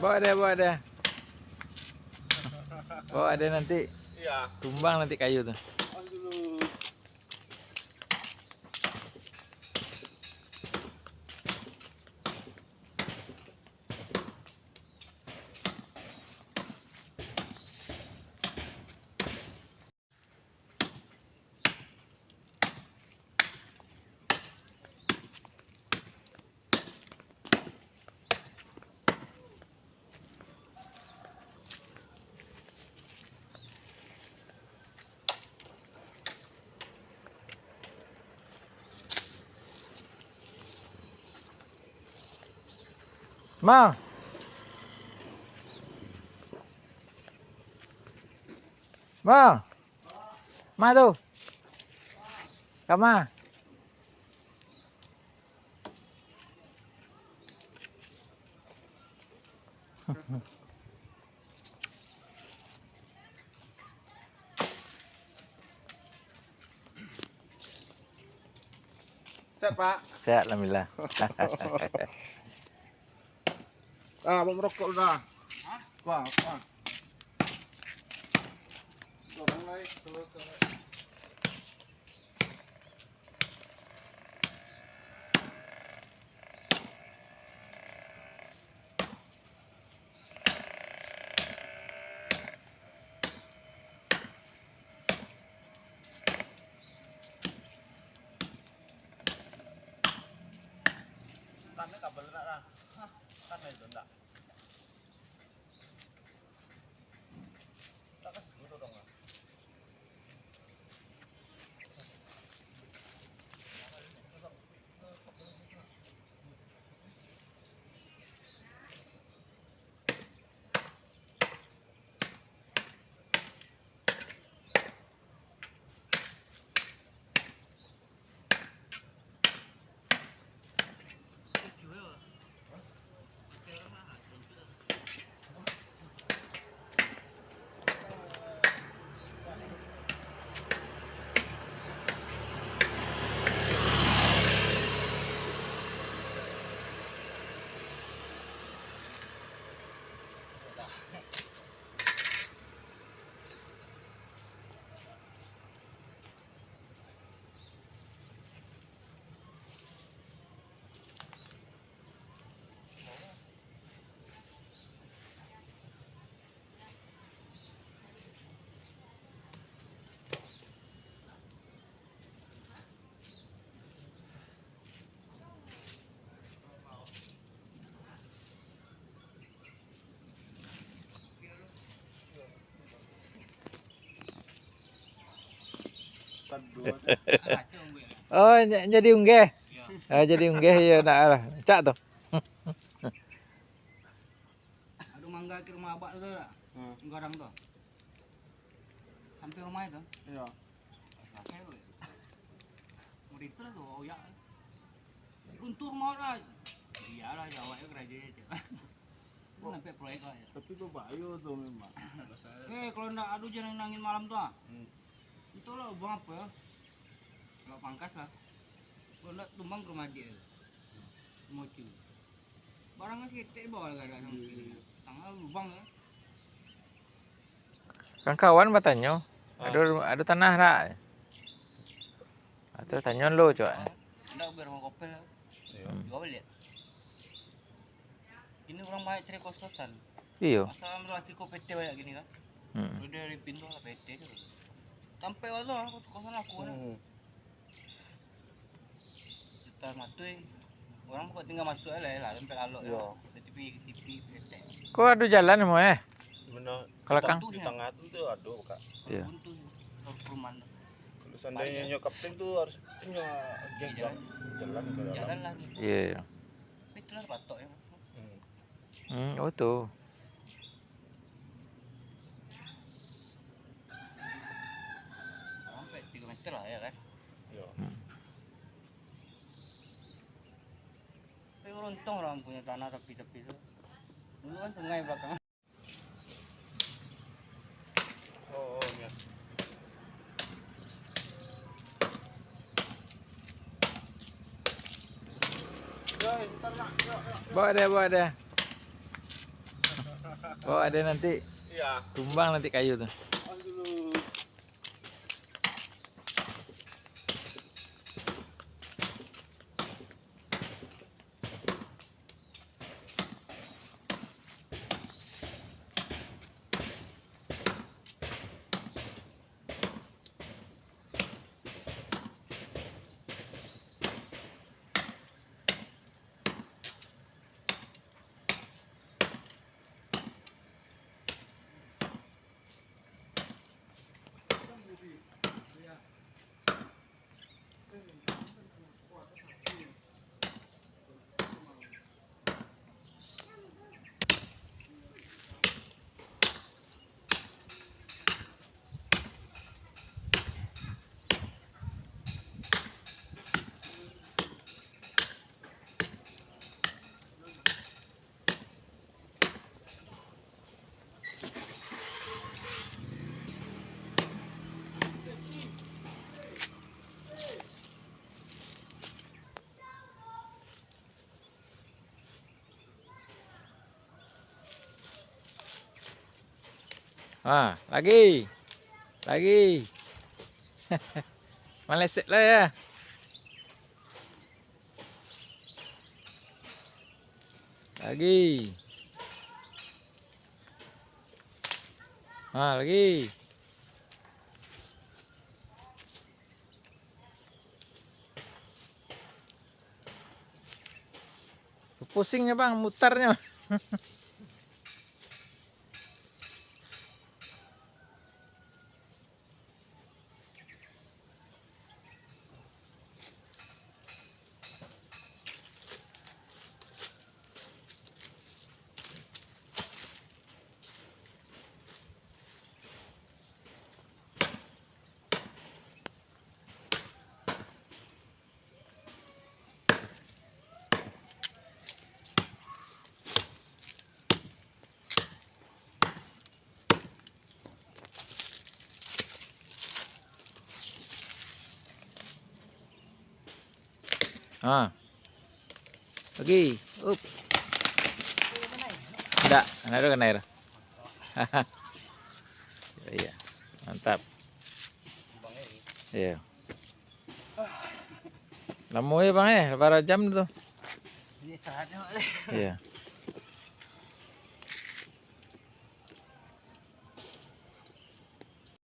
Bawa deh. Bawa deh nanti. Iya. Tumbang nanti kayu tuh. Aduh. Mang. Mang. Ma tuh. Kama. Sehat, Pak. Sehat alhamdulillah. Mau merokok udah. Hah? Wah. Dorong lagi terus. Tannya kabel enggak lah. Hah, tannya itu enggak. Tak kan dulu dong lah. Oh, jadi unggah. Jadi unggah ya nak lah. Cak tuh. Aduh mangga ke rumah abak tuh dah. Garang tuh. Sampai rumah itu. Iya. Sampai tuh. Mau itu lah tuh, oh ya. Untung mau lah. Iyalah Jawa itu kerajaan aja. Itu sampai proyek lah ya. Tapi itu bayu tuh memang. Kalau ndak aduh jangan nangin malam tuh. Itu lah bang apa ya? Kalau pangkas lah. Kalau ndak tumbang ke rumah dia. Mau cuy. Barangnya sekitar bawah gak ada tanggal lubang ya. Kan kawan batanyo. Aduh tanah rak. Atau tanyon lo coba. Ndak biar mau kopel. Iya. Juga beli. Ini orang banyak cari kos-kosan. Iya. Asal relasi ko PT banyak gini kan. Udah dari pintu lah PT tuh. Sampai waktu aku kosan aku kan. Kita matui. Orang kok tinggal masuk aja lah, sampai lalu ya. TV PT. Kok ada jalan mau ya? Benar. Kalau Kang Di tengah tuh aduh, Kak. Iya. Buntu harus perumahan. Kalau seandainya nyokap tim tuh harus punya jalan ke dalam. Jalan lah. Iya. Itu lah patok ya. Oh tuh. Sampai 3 meter lah ya kan. Iya. Tapi untung orang punya tanah tepi-tepi itu. Dulu kan sungai belakang. Oh, ya. Ya, ntar nak. Yuk. Bawa deh. Oh, ada nanti Iya. tumbang nanti kayu tuh. Aduh. Ah, lagi. Lagi. Maleset lah ya. Lagi. Ah, lagi. Pusingnya bang, mutarnya. Ah. Lagi. Up. Enggak, ada kan air. Iya. Mantap. Iya. Lama ya bang ya, berapa jam tuh? Ini saatnya. Iya.